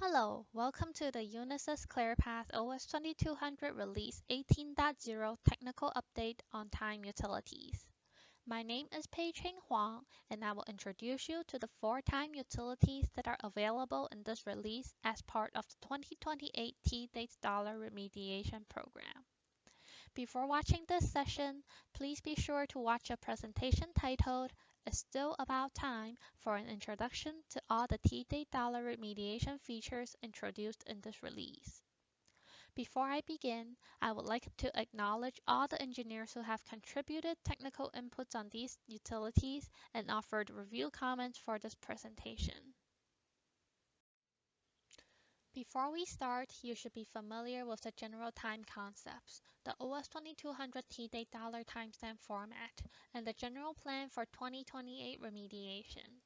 Hello, welcome to the Unisys ClearPath OS 2200 Release 18.0 Technical Update on Time Utilities. My name is Pei-Cheng Huang, and I will introduce you to the 4 time utilities that are available in this release as part of the 2028 T-Dates Dollar Remediation Program. Before watching this session, please be sure to watch a presentation titled "It's Still About Time" for an introduction to all the T-Date Dollar remediation features introduced in this release. Before I begin, I would like to acknowledge all the engineers who have contributed technical inputs on these utilities and offered review comments for this presentation. Before we start, you should be familiar with the general time concepts, the OS 2200 T-Date dollar timestamp format, and the general plan for 2028 remediation.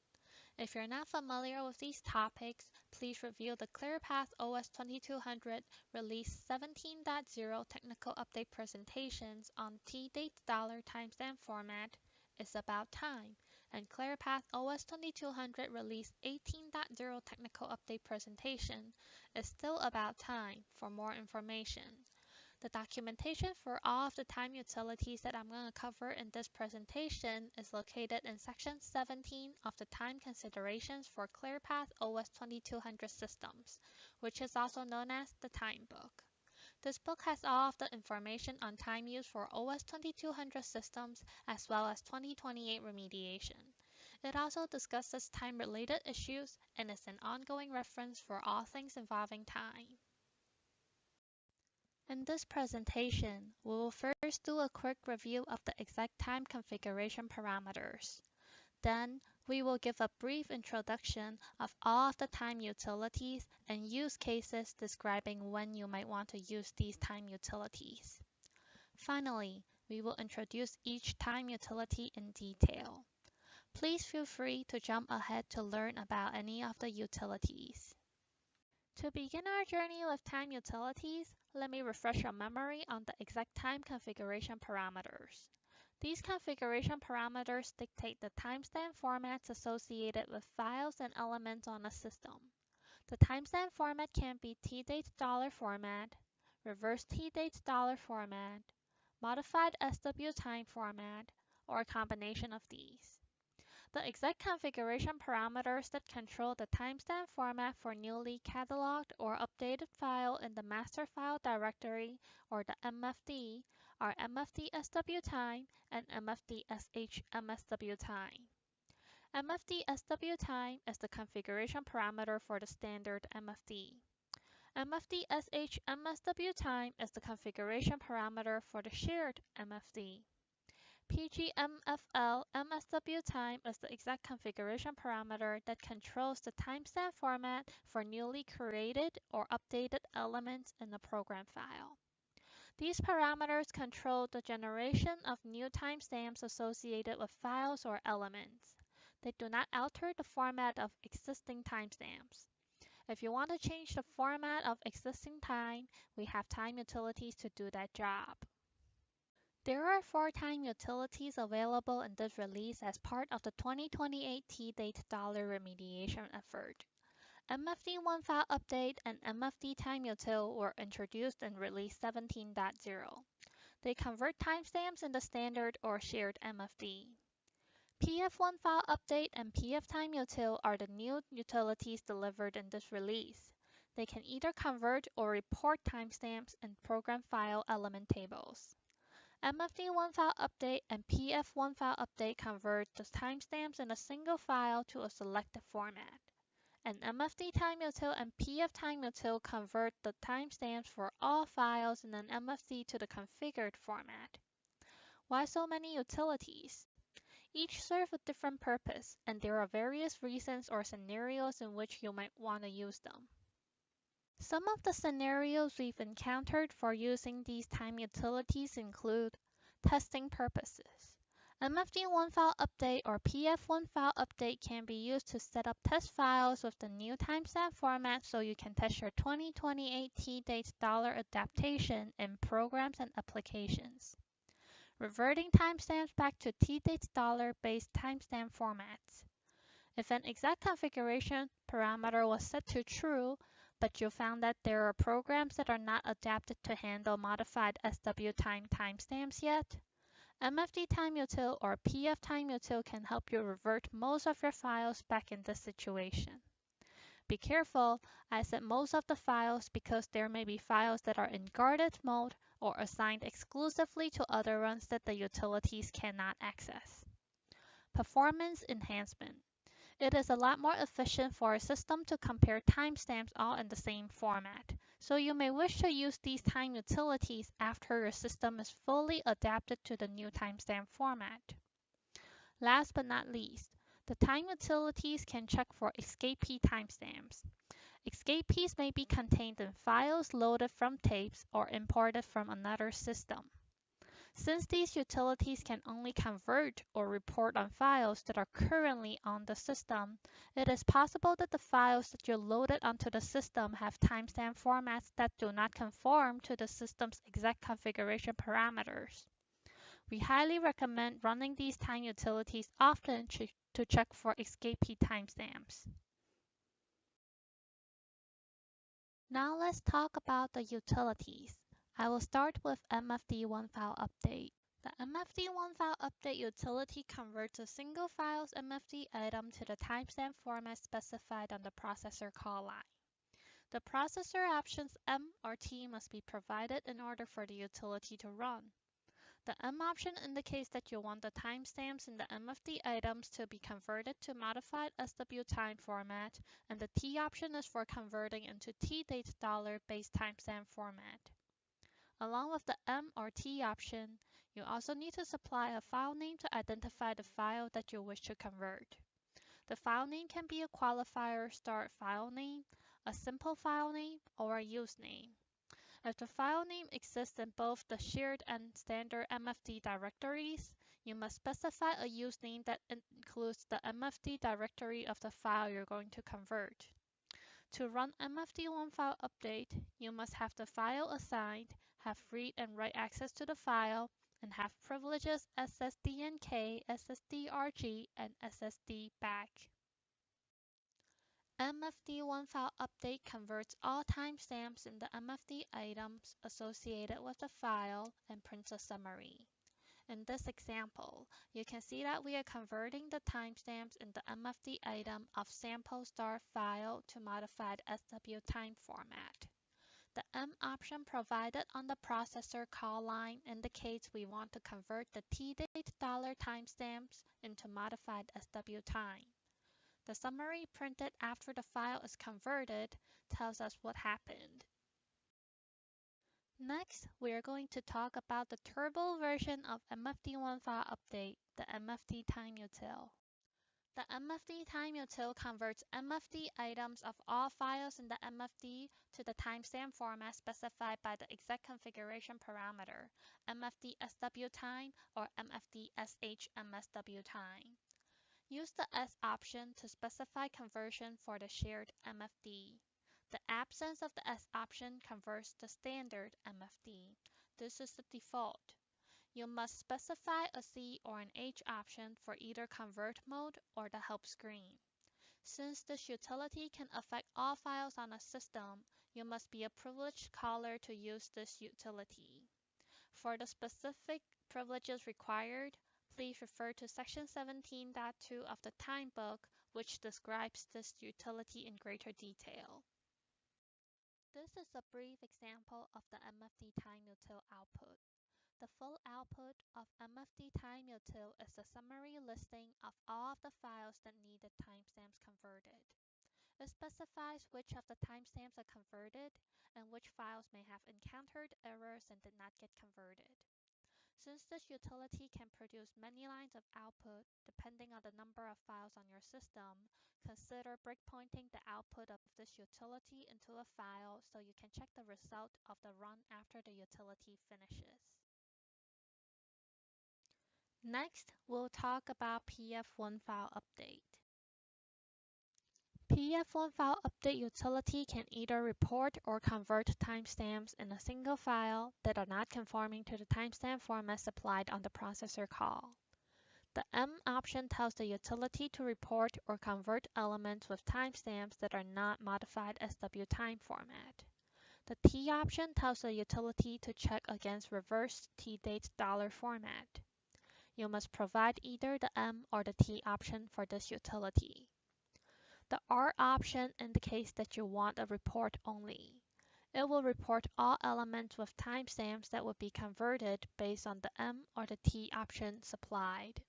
If you're not familiar with these topics, please review the ClearPath OS 2200 Release 17.0 technical update presentations on T-Date dollar timestamp format, It's About Time, and ClearPath OS 2200 Release 18.0 technical update presentation, It's Still About Time, for more information. The documentation for all of the time utilities that I'm going to cover in this presentation is located in Section 17 of the Time Considerations for ClearPath OS 2200 Systems, which is also known as the Time Book. This book has all of the information on time use for OS 2200 systems as well as 2028 remediation. It also discusses time-related issues and is an ongoing reference for all things involving time. In this presentation, we will first do a quick review of the exact time configuration parameters. Then, we will give a brief introduction of all of the time utilities and use cases describing when you might want to use these time utilities. Finally, we will introduce each time utility in detail. Please feel free to jump ahead to learn about any of the utilities. To begin our journey with time utilities, let me refresh your memory on the exact time configuration parameters. These configuration parameters dictate the timestamp formats associated with files and elements on a system. The timestamp format can be T-Date dollar format, reverse T-Date dollar format, modified SW time format, or a combination of these. The exact configuration parameters that control the timestamp format for newly cataloged or updated file in the master file directory, or the MFD, are MFD SW time and MFD SH MSW time. MFD SW time is the configuration parameter for the standard MFD. MFD SH MSW time is the configuration parameter for the shared MFD. PGMFL MSW time is the exact configuration parameter that controls the timestamp format for newly created or updated elements in the program file. These parameters control the generation of new timestamps associated with files or elements. They do not alter the format of existing timestamps. If you want to change the format of existing time, we have time utilities to do that job. There are 4 time utilities available in this release as part of the 2028 T-Date dollar remediation effort. MFD1 File Update and MFD Time Util were introduced in Release 17.0. They convert timestamps in the standard or shared MFD. PF1 File Update and PF Time Util are the new utilities delivered in this release. They can either convert or report timestamps in program file element tables. MFD1 File Update and PF1 File Update convert the timestamps in a single file to a selected format. And MFD Time Util and PF Time Util convert the timestamps for all files in an MFD to the configured format. Why so many utilities? Each serve a different purpose, and there are various reasons or scenarios in which you might want to use them. Some of the scenarios we've encountered for using these time utilities include testing purposes. MFD1 File Update or PF1 File Update can be used to set up test files with the new timestamp format so you can test your 2028 T-Date dollar adaptation in programs and applications. Reverting timestamps back to T-Date dollar based timestamp formats. If an exact configuration parameter was set to true, but you found that there are programs that are not adapted to handle modified SW time timestamps yet? MFD time util or PF time util can help you revert most of your files back in this situation. Be careful, I said most of the files because there may be files that are in guarded mode or assigned exclusively to other runs that the utilities cannot access. Performance enhancement. It is a lot more efficient for a system to compare timestamps all in the same format, so you may wish to use these time utilities after your system is fully adapted to the new timestamp format. Last but not least, the time utilities can check for escapee timestamps. Escapees may be contained in files loaded from tapes or imported from another system. Since these utilities can only convert or report on files that are currently on the system, it is possible that the files that you loaded onto the system have timestamp formats that do not conform to the system's exact configuration parameters. We highly recommend running these time utilities often to check for escapee timestamps. Now let's talk about the utilities. I will start with MFD1 file update. The MFD1 file update utility converts a single file's MFD item to the timestamp format specified on the processor call line. The processor options M or T must be provided in order for the utility to run. The M option indicates that you want the timestamps in the MFD items to be converted to modified SW time format, and the T option is for converting into T-date $based timestamp format. Along with the M or T option, you also need to supply a file name to identify the file that you wish to convert. The file name can be a qualifier start file name, a simple file name, or a use name. If the file name exists in both the shared and standard MFD directories, you must specify a username that includes the MFD directory of the file you're going to convert. To run MFD1 file update, you must have the file assigned, have read and write access to the file, and have privileges SSDNK, SSDRG, and SSD-BACK. MFD1 file update converts all timestamps in the MFD items associated with the file and prints a summary. In this example, you can see that we are converting the timestamps in the MFD item of sample star file to modified SW time format. The M option provided on the processor call line indicates we want to convert the T-date $timestamps into modified SW time. The summary printed after the file is converted tells us what happened. Next, we are going to talk about the turbo version of MFD1 file update, the MFD time util. The MFD time util converts MFD items of all files in the MFD to the timestamp format specified by the exact configuration parameter, MFD SW time or MFD SH MSW time. Use the S option to specify conversion for the shared MFD. The absence of the S option converts the standard MFD. This is the default. You must specify a C or an H option for either convert mode or the help screen. Since this utility can affect all files on a system, you must be a privileged caller to use this utility. For the specific privileges required, please refer to Section 17.2 of the Timebook, which describes this utility in greater detail. This is a brief example of the MFD time util output. The full output of MFD time util is a summary listing of all of the files that needed timestamps converted. It specifies which of the timestamps are converted and which files may have encountered errors and did not get converted. Since this utility can produce many lines of output depending on the number of files on your system, consider breakpointing the output of this utility into a file so you can check the result of the run after the utility finishes. Next, we'll talk about PF1 file update. PF1 file update utility can either report or convert timestamps in a single file that are not conforming to the timestamp format supplied on the processor call. The M option tells the utility to report or convert elements with timestamps that are not modified SW time format. The T option tells the utility to check against reverse tdate dollar format. You must provide either the M or the T option for this utility. The R option indicates that you want a report only. It will report all elements with timestamps that will be converted based on the M or the T option supplied.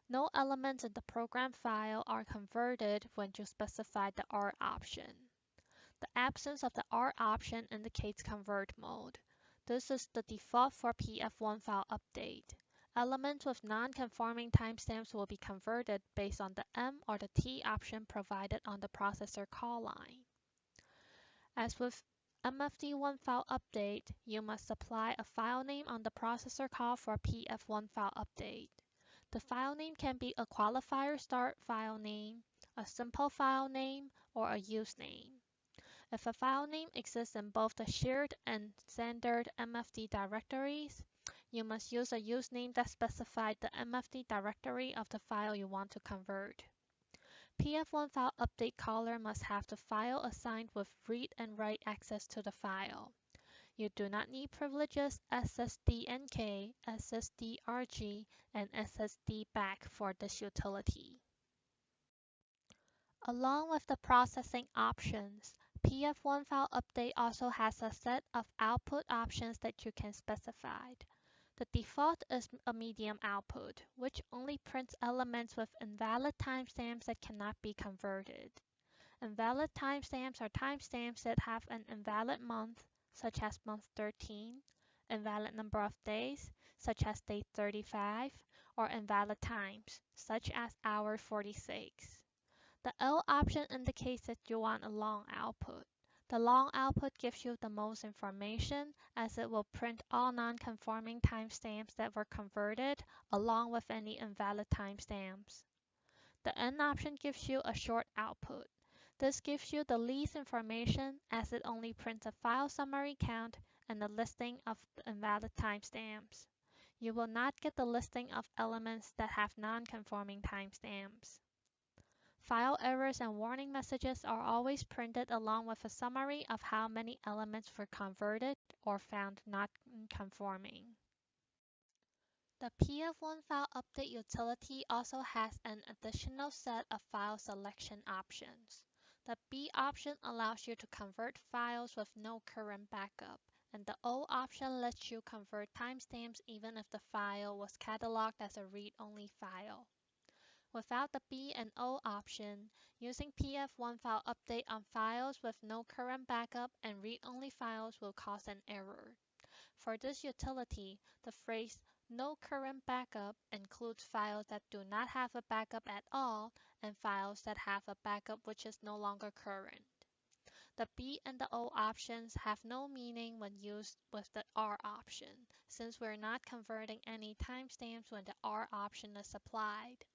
No elements in the program file are converted when you specify the R option. The absence of the R option indicates convert mode. This is the default for PF1 file update. Elements with non-conforming timestamps will be converted based on the M or the T option provided on the processor call line. As with MFD1 file update, you must supply a file name on the processor call for PF1 file update. The file name can be a qualifier start file name, a simple file name, or a use name. If a file name exists in both the shared and standard MFD directories, you must use a usename that specifies the MFD directory of the file you want to convert. PF1 file update caller must have the file assigned with read and write access to the file. You do not need privileges SSDNK, SSDRG, and SSDBACK for this utility. Along with the processing options, PF1 file update also has a set of output options that you can specify. The default is a medium output, which only prints elements with invalid timestamps that cannot be converted. Invalid timestamps are timestamps that have an invalid month, such as month 13, invalid number of days, such as day 35, or invalid times, such as hour 46. The L option indicates that you want a long output. The long output gives you the most information as it will print all non-conforming timestamps that were converted along with any invalid timestamps. The N option gives you a short output. This gives you the least information as it only prints a file summary count and a listing of the invalid timestamps. You will not get the listing of elements that have non-conforming timestamps. File errors and warning messages are always printed along with a summary of how many elements were converted or found not conforming. The PF1 file update utility also has an additional set of file selection options. The B option allows you to convert files with no current backup, and the O option lets you convert timestamps even if the file was cataloged as a read-only file. Without the B and O option, using PF1 file update on files with no current backup and read-only files will cause an error. For this utility, the phrase "no current backup" includes files that do not have a backup at all and files that have a backup which is no longer current. The B and the O options have no meaning when used with the R option, since we're not converting any timestamps when the R option is applied.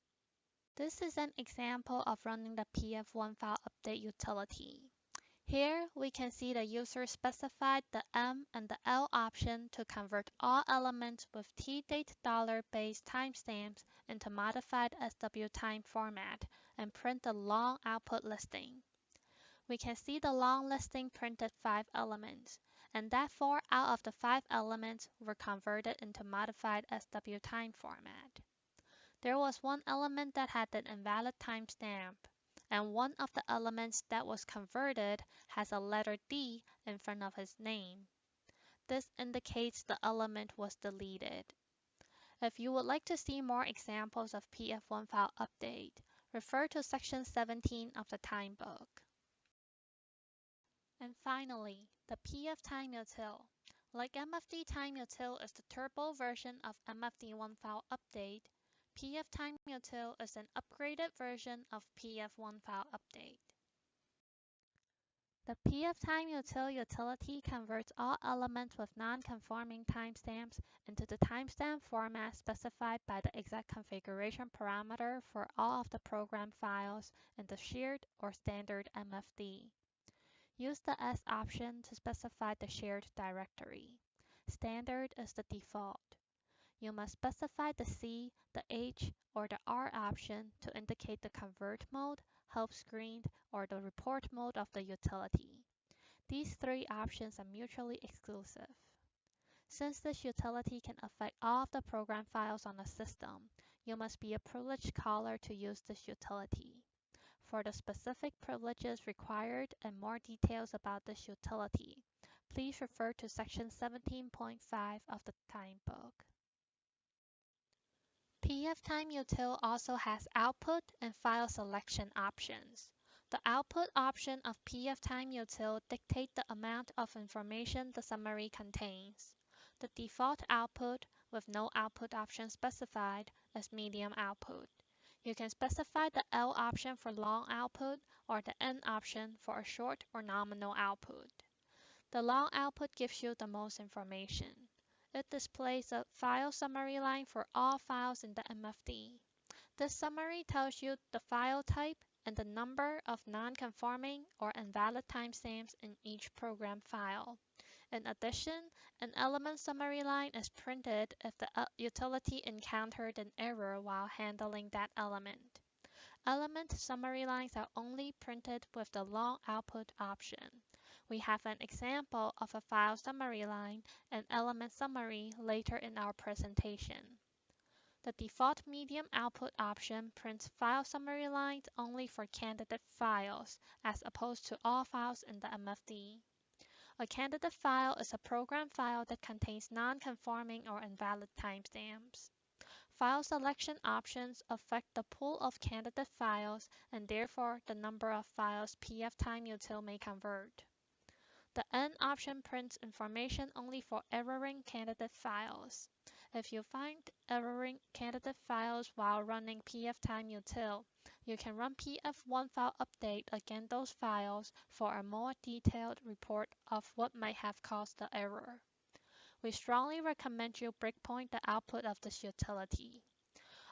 This is an example of running the PF1 file update utility. Here, we can see the user specified the M and the L option to convert all elements with tdate $based timestamps into modified SW time format and print the long output listing. We can see the long listing printed 5 elements, and that 4 out of the 5 elements were converted into modified SW time format. There was one element that had an invalid timestamp, and one of the elements that was converted has a letter D in front of his name. This indicates the element was deleted. If you would like to see more examples of PF1 file update, refer to section 17 of the timebook. And finally, the PF time util. Like MFD time util is the turbo version of MFD1 file update, PF time util is an upgraded version of PF1 file update. The PF time util utility converts all elements with non-conforming timestamps into the timestamp format specified by the exact configuration parameter for all of the program files in the shared or standard MFD. Use the S option to specify the shared directory. Standard is the default. you must specify the C, the H, or the R option to indicate the convert mode, help screen, or the report mode of the utility. These three options are mutually exclusive. Since this utility can affect all of the program files on the system, you must be a privileged caller to use this utility. For the specific privileges required and more details about this utility, please refer to section 17.5 of the Timebook. PFTimeUtil also has output and file selection options. The output option of PFTimeUtil dictates the amount of information the summary contains. The default output, with no output option specified, is medium output. You can specify the L option for long output or the N option for a short or nominal output. The long output gives you the most information. It displays a file summary line for all files in the MFD. This summary tells you the file type and the number of non-conforming or invalid timestamps in each program file. In addition, an element summary line is printed if the utility encountered an error while handling that element. Element summary lines are only printed with the long output option. We have an example of a file summary line and element summary later in our presentation. The default medium output option prints file summary lines only for candidate files, as opposed to all files in the MFD. A candidate file is a program file that contains non-conforming or invalid timestamps. File selection options affect the pool of candidate files and therefore the number of files PFTimeUtil may convert. The N option prints information only for erroring candidate files. If you find erroring candidate files while running PFTimeUtil, you can run PF1 File update against those files for a more detailed report of what might have caused the error. We strongly recommend you breakpoint the output of this utility.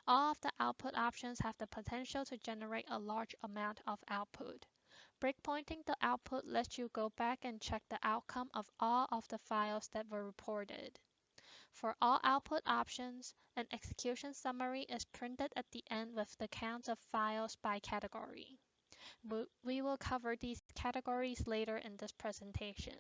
All of the output options have the potential to generate a large amount of output. Breakpointing the output lets you go back and check the outcome of all of the files that were reported. For all output options, an execution summary is printed at the end with the counts of files by category. We will cover these categories later in this presentation.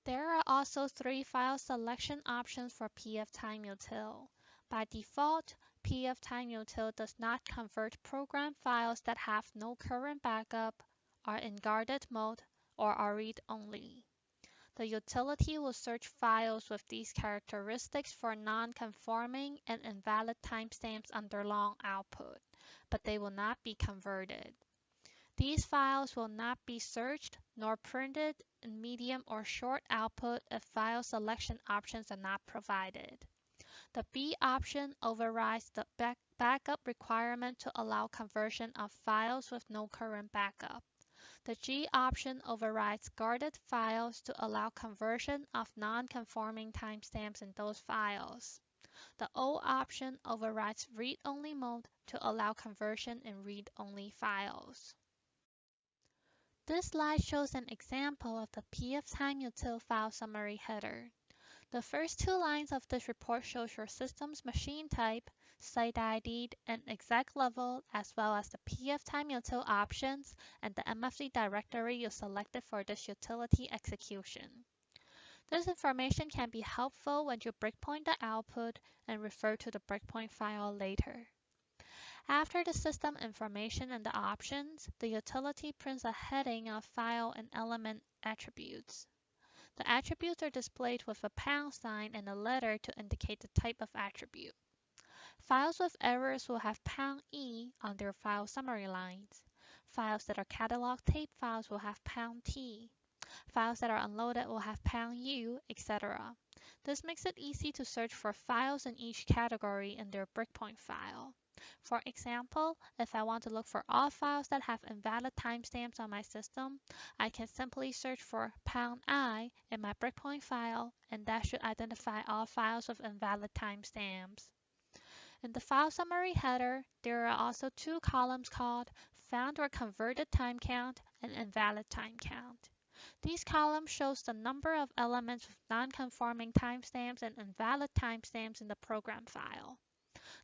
There are also three file selection options for PFTimeUtil. By default, PFTimeUtil does not convert program files that have no current backup, are in guarded mode, or are read-only. The utility will search files with these characteristics for non-conforming and invalid timestamps under long output, but they will not be converted. These files will not be searched nor printed in medium or short output if file selection options are not provided. The B option overrides the backup requirement to allow conversion of files with no current backup. The G option overrides guarded files to allow conversion of non-conforming timestamps in those files. The O option overrides read-only mode to allow conversion in read-only files. This slide shows an example of the PFTimeUtil file summary header. The first two lines of this report shows your system's machine type, site ID, and exec level, as well as the PFTimeUtil options and the MFD directory you selected for this utility execution. This information can be helpful when you breakpoint the output and refer to the breakpoint file later. After the system information and the options, the utility prints a heading of file and element attributes. The attributes are displayed with a pound sign and a letter to indicate the type of attribute. Files with errors will have pound E on their file summary lines. Files that are catalog tape files will have pound T. Files that are unloaded will have pound U, etc. This makes it easy to search for files in each category in their breakpoint file. For example, if I want to look for all files that have invalid timestamps on my system, I can simply search for "#I" in my breakpoint file, and that should identify all files with invalid timestamps. In the file summary header, there are also two columns called "Found or Converted Time Count" and "Invalid Time Count." These columns shows the number of elements with non-conforming timestamps and invalid timestamps in the program file.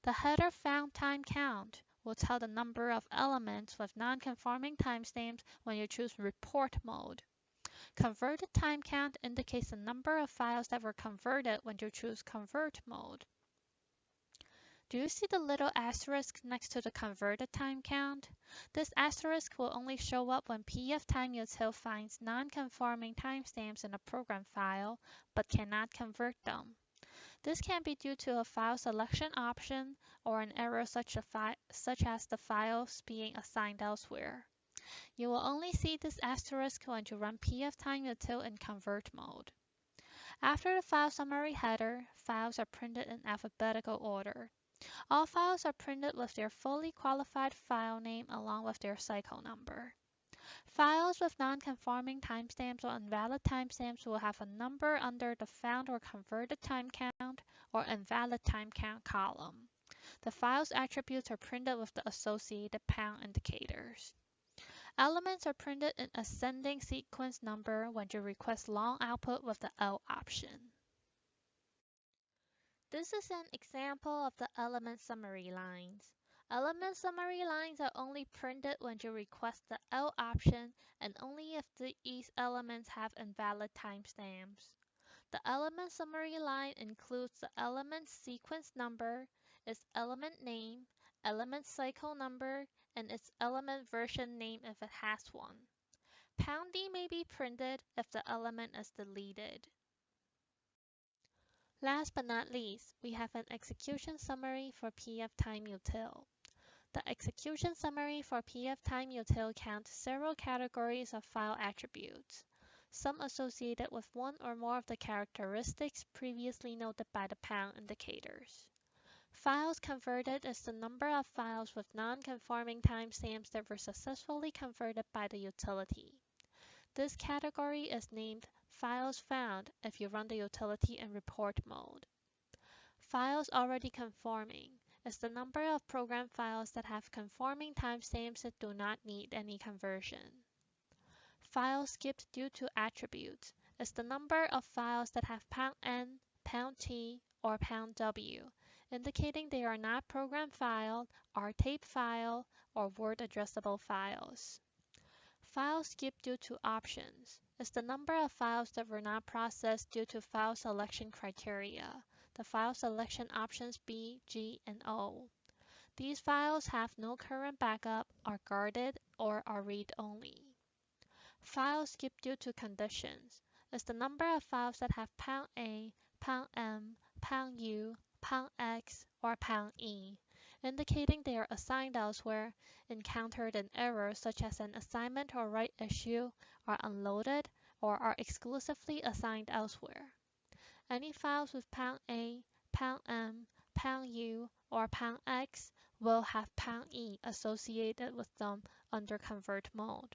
The header found time count will tell the number of elements with non-conforming timestamps when you choose report mode. Converted time count indicates the number of files that were converted when you choose convert mode. Do you see the little asterisk next to the converted time count? This asterisk will only show up when PF_time_util finds non-conforming timestamps in a program file but cannot convert them. This can be due to a file selection option or an error such as the files being assigned elsewhere. You will only see this asterisk when you run PF_time_util in convert mode. After the file summary header, files are printed in alphabetical order. All files are printed with their fully qualified file name along with their cycle number. Files with non-conforming timestamps or invalid timestamps will have a number under the found or converted time count or invalid time count column. The file's attributes are printed with the associated pound indicators. Elements are printed in ascending sequence number when you request long output with the L option. This is an example of the element summary lines. Element summary lines are only printed when you request the L option and only if these elements have invalid timestamps. The element summary line includes the element sequence number, its element name, element cycle number, and its element version name if it has one. #D may be printed if the element is deleted. Last but not least, we have an execution summary for PF_time_util. The execution summary for PF_time_util counts several categories of file attributes, some associated with one or more of the characteristics previously noted by the pound indicators. Files converted is the number of files with non-conforming timestamps that were successfully converted by the utility. This category is named Files Found if you run the utility in report mode. Files already conforming is the number of program files that have conforming timestamps that do not need any conversion. Files skipped due to attributes is the number of files that have #N, #T, or #W, indicating they are not program file, RTAPE file, or Word addressable files. Files skipped due to options is the number of files that were not processed due to file selection criteria, the file selection options B, G, and O. These files have no current backup, are guarded, or are read-only. Files skipped due to conditions is the number of files that have #A, #M, #U, #X, or #E, indicating they are assigned elsewhere, encountered an error such as an assignment or write issue, are unloaded, or are exclusively assigned elsewhere. Any files with #A, #M, #U, or #X will have #E associated with them under convert mode.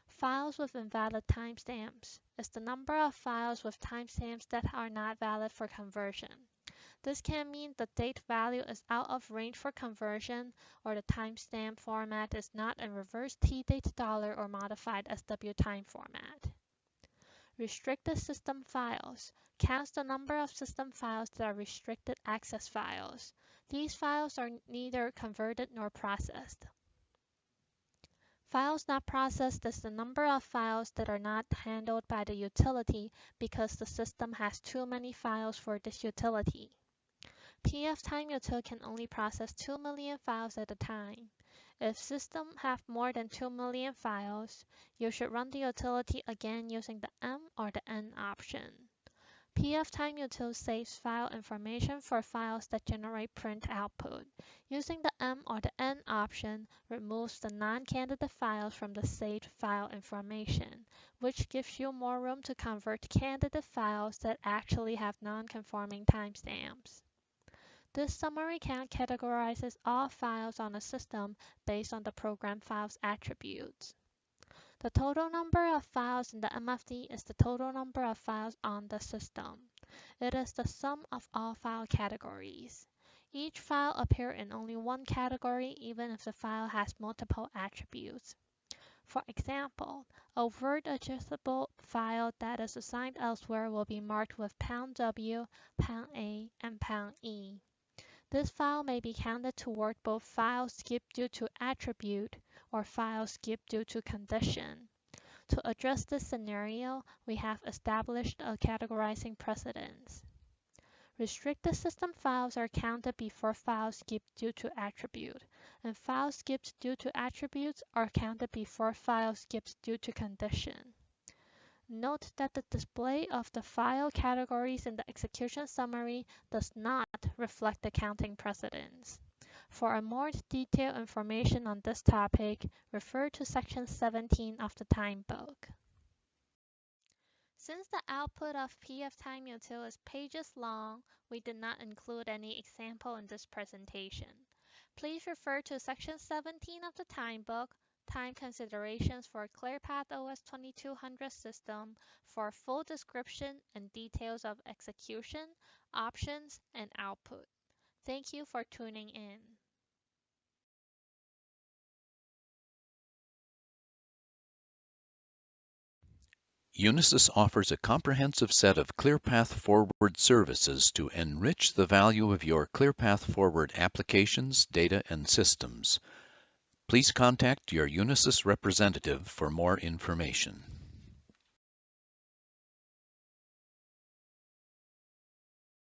Files with invalid timestamps is the number of files with timestamps that are not valid for conversion. This can mean the date value is out of range for conversion or the timestamp format is not in reverse T-date $ or modified SW-time format. Restricted system files counts the number of system files that are restricted access files. These files are neither converted nor processed. Files not processed is the number of files that are not handled by the utility because the system has too many files for this utility. PF_time_util can only process 2 million files at a time. If system have more than 2 million files, you should run the utility again using the M or the N option. PF_time_util saves file information for files that generate print output. Using the M or the N option removes the non-candidate files from the saved file information, which gives you more room to convert candidate files that actually have non-conforming timestamps. This summary count categorizes all files on a system based on the program file's attributes. The total number of files in the MFD is the total number of files on the system. It is the sum of all file categories. Each file appears in only one category even if the file has multiple attributes. For example, a Word adjustable file that is assigned elsewhere will be marked with $W, $A, and $E. This file may be counted toward both file skip due to attribute or file skip due to condition. To address this scenario, we have established a categorizing precedence. Restricted system files are counted before files skipped due to attribute, and files skipped due to attributes are counted before files skipped due to condition. Note that the display of the file categories in the execution summary does not reflect the counting precedence. For a more detailed information on this topic, refer to section 17 of the timebook. Since the output of PF util is pages long, we did not include any example in this presentation. Please refer to section 17 of the timebook, Time Considerations for ClearPath OS 2200 System, for a full description and details of execution, options, and output. Thank you for tuning in. Unisys offers a comprehensive set of ClearPath Forward services to enrich the value of your ClearPath Forward applications, data, and systems. Please contact your Unisys representative for more information.